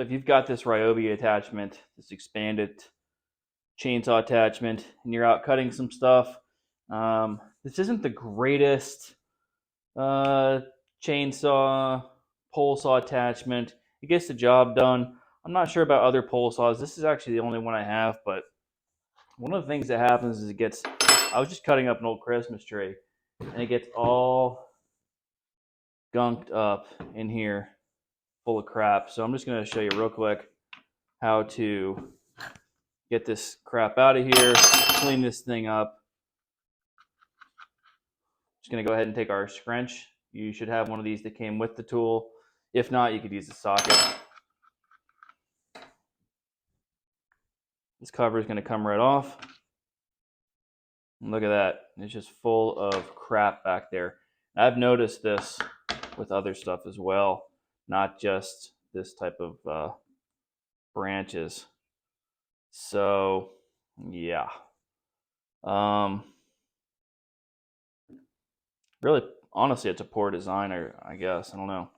So if you've got this Ryobi attachment, this Expand-It chainsaw attachment, and you're out cutting some stuff, this isn't the greatest chainsaw pole saw attachment. It gets the job done. I'm not sure about other pole saws. This is actually the only one I have, but one of the things that happens is I was just cutting up an old Christmas tree, and it gets all gunked up in here full of crap. So I'm just going to show you real quick how to get this crap out of here, clean this thing up. Just going to go ahead and take our scrunch. You should have one of these that came with the tool. If not, you could use the socket. This cover is going to come right off. And look at that. It's just full of crap back there. I've noticed this with other stuff as well, not just this type of branches. So, yeah. Really, honestly, it's a poor design, I guess. I don't know.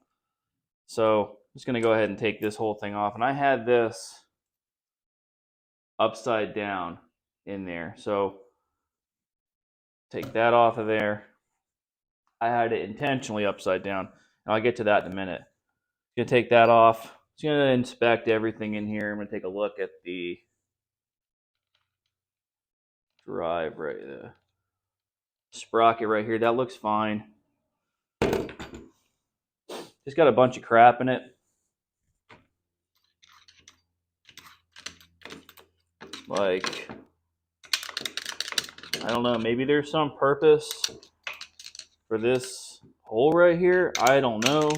So, I'm just going to go ahead and take this whole thing off. And I had this upside down in there. So, take that off of there. I had it intentionally upside down. And I'll get to that in a minute. I'm going to take that off. Just going to inspect everything in here. I'm going to take a look at the drive right there. Sprocket right here. That looks fine. Just got a bunch of crap in it. Like, I don't know, maybe there's some purpose for this hole right here. I don't know.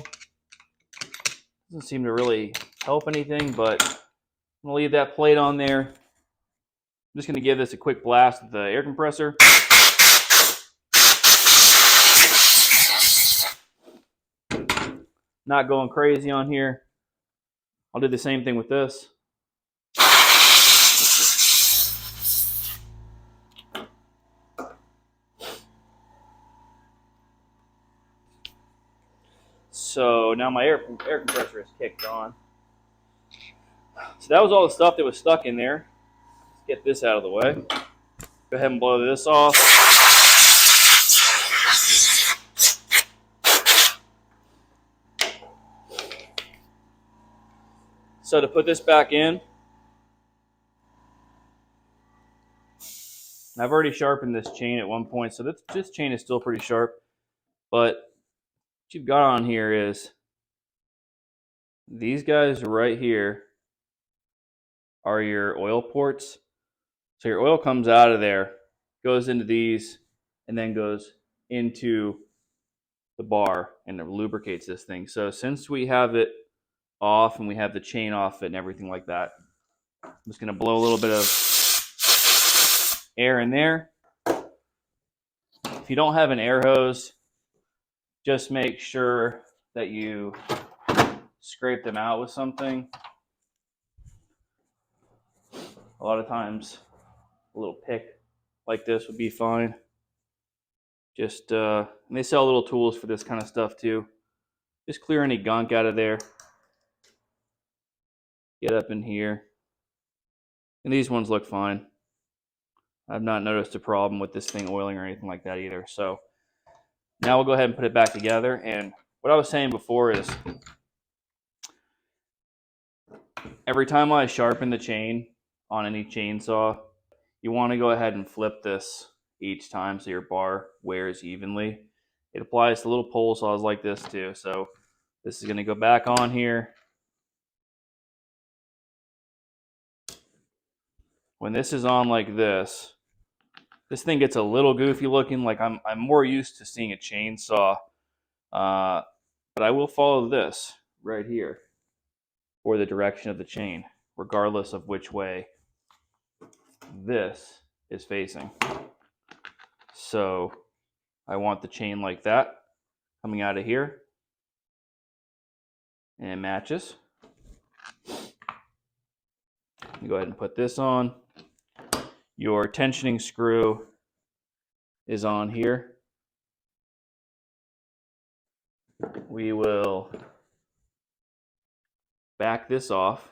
Doesn't seem to really help anything, but I'm gonna leave that plate on there. I'm just gonna give this a quick blast with the air compressor. Not going crazy on here. I'll do the same thing with this. So now my air compressor is kicked on. So that was all the stuff that was stuck in there. Let's get this out of the way. Go ahead and blow this off. So to put this back in, I've already sharpened this chain at one point, so this chain is still pretty sharp. But what you've got on here is these guys right here are your oil ports. So your oil comes out of there, goes into these, and then goes into the bar and it lubricates this thing. So since we have it off and we have the chain off it and everything like that, I'm just going to blow a little bit of air in there. If you don't have an air hose, just make sure that you scrape them out with something. A lot of times a little pick like this would be fine. Just and they sell little tools for this kind of stuff too. Just clear any gunk out of there. Get up in here. And these ones look fine. I've not noticed a problem with this thing oiling or anything like that either. So now we'll go ahead and put it back together. And what I was saying before is every time I sharpen the chain on any chainsaw, you want to go ahead and flip this each time so your bar wears evenly. It applies to little pole saws like this too. So this is going to go back on here. When this is on like this thing gets a little goofy looking. Like I'm more used to seeing a chainsaw, but I will follow this right here for the direction of the chain, regardless of which way this is facing. So I want the chain like that coming out of here, and it matches. You go ahead and put this on. Your tensioning screw is on here. We will back this off.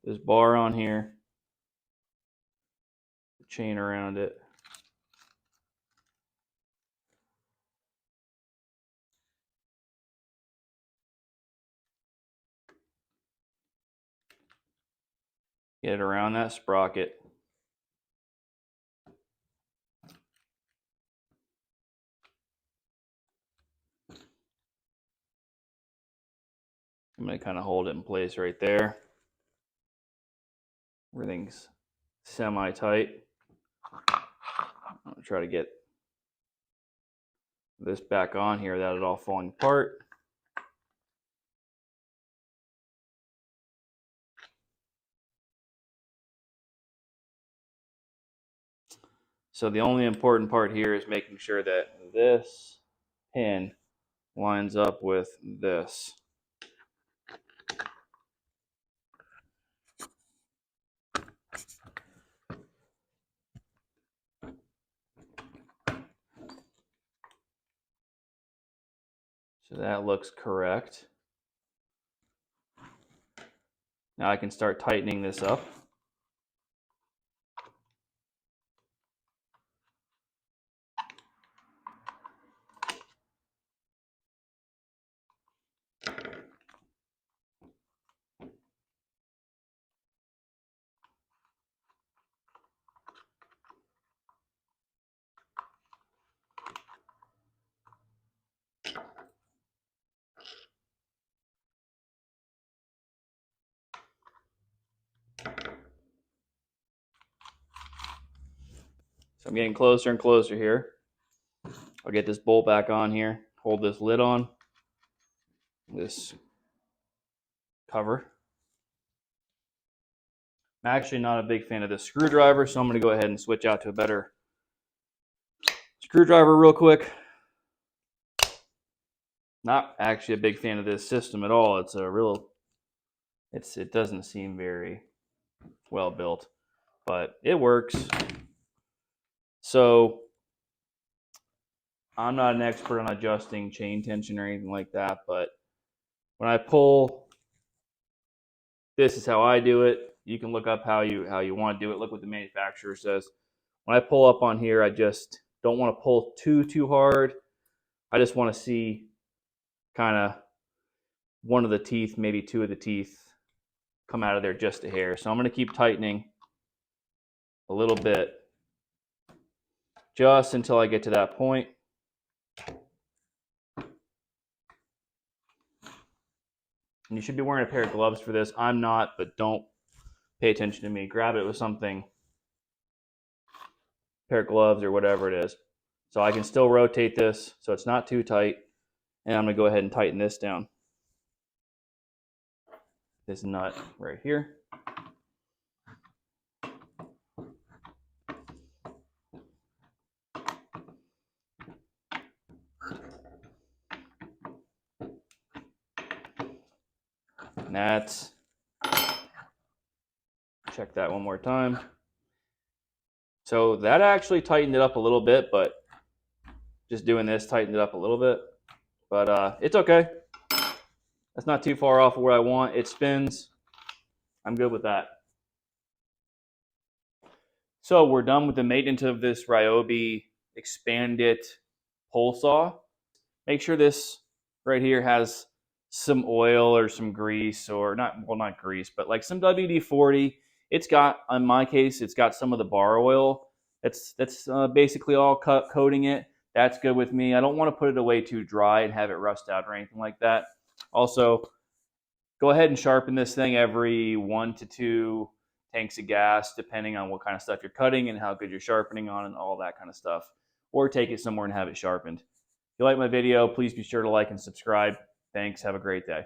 This bar on here, the chain around it. Get it around that sprocket. I'm going to kind of hold it in place right there. Everything's semi-tight. I'm going to try to get this back on here without it all falling apart. So the only important part here is making sure that this pin lines up with this. So that looks correct. Now I can start tightening this up. So I'm getting closer and closer here. I'll get this bolt back on here, hold this lid on, this cover. I'm actually not a big fan of this screwdriver, so I'm going to go ahead and switch out to a better screwdriver real quick. Not actually a big fan of this system at all. It's a real, it doesn't seem very well built, but it works. So I'm not an expert on adjusting chain tension or anything like that, but when I pull, this is how I do it. You can look up how you want to do it. Look what the manufacturer says. When I pull up on here, I just don't want to pull too hard. I just want to see kind of one of the teeth, maybe two of the teeth come out of there just a hair. So I'm going to keep tightening a little bit just until I get to that point. And you should be wearing a pair of gloves for this. I'm not, but don't pay attention to me. Grab it with something, pair of gloves or whatever it is. So I can still rotate this so it's not too tight. And I'm going to go ahead and tighten this down. This nut right here. And that's, check that one more time. So that actually tightened it up a little bit, but just doing this tightened it up a little bit. But it's okay. That's not too far off of where I want. It spins. I'm good with that. So we're done with the maintenance of this Ryobi Expand-It pole saw. Make sure this right here has some oil or some grease, or not grease, but like some WD-40. It's got, in my case, it's got some of the bar oil. That's basically all coating it. That's good with me. I don't want to put it away too dry and have it rust out or anything like that. Also, go ahead and sharpen this thing every 1 to 2 tanks of gas, depending on what kind of stuff you're cutting and how good you're sharpening on and all that kind of stuff. Or take it somewhere and have it sharpened. If you like my video, please be sure to like and subscribe. Thanks. Have a great day.